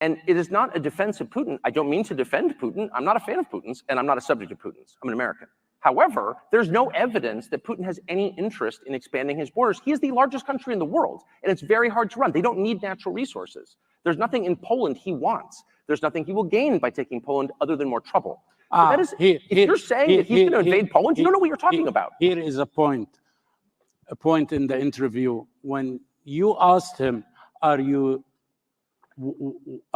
And it is not a defense of Putin. I don't mean to defend Putin. I'm not a fan of Putin's, and I'm not a subject of Putin's. I'm an American. However, there's no evidence that Putin has any interest in expanding his borders. He is the largest country in the world, and it's very hard to run. They don't need natural resources. There's nothing in Poland he wants. There's nothing he will gain by taking Poland other than more trouble. So that is, if you're saying that he's going to invade Poland, you don't know what you're talking about. Here is a point in the interview when you asked him, are you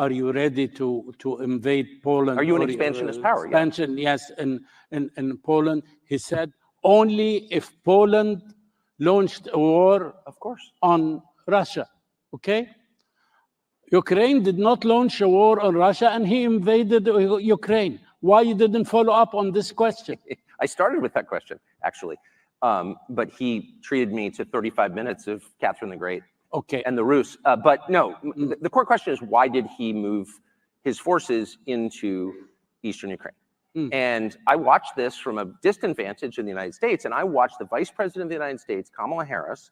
ready to invade Poland? Are you an expansionist power? Expansion, yes, in Poland. He said, only if Poland launched a war, of course, on Russia, okay? Ukraine did not launch a war on Russia, and he invaded Ukraine. Why you didn't follow up on this question? I started with that question, actually. But he treated me to 35 minutes of Catherine the Great. Okay. And the Rus. But no, the core question is, why did he move his forces into eastern Ukraine? And I watched this from a distant vantage in the United States, and I watched the Vice President of the United States, Kamala Harris,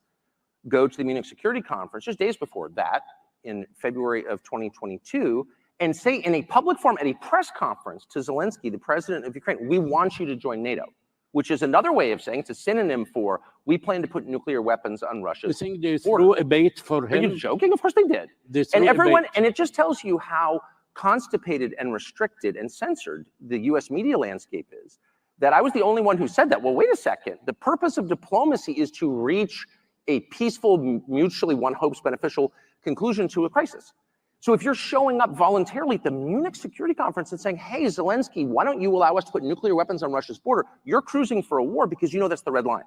go to the Munich Security Conference just days before that, in February of 2022, and say in a public forum at a press conference to Zelensky, the president of Ukraine, we want you to join NATO, which is another way of saying, it's a synonym for, we plan to put nuclear weapons on Russia's border. You think they threw a bait for him? Are you joking? Of course they did. And everyone, and it just tells you how constipated and restricted and censored the US media landscape is, that I was the only one who said that. Well, wait a second. The purpose of diplomacy is to reach a peaceful, mutually one hopes beneficial conclusion to a crisis. So if you're showing up voluntarily at the Munich Security Conference and saying, hey, Zelensky, why don't you allow us to put nuclear weapons on Russia's border? You're cruising for a war because you know that's the red line.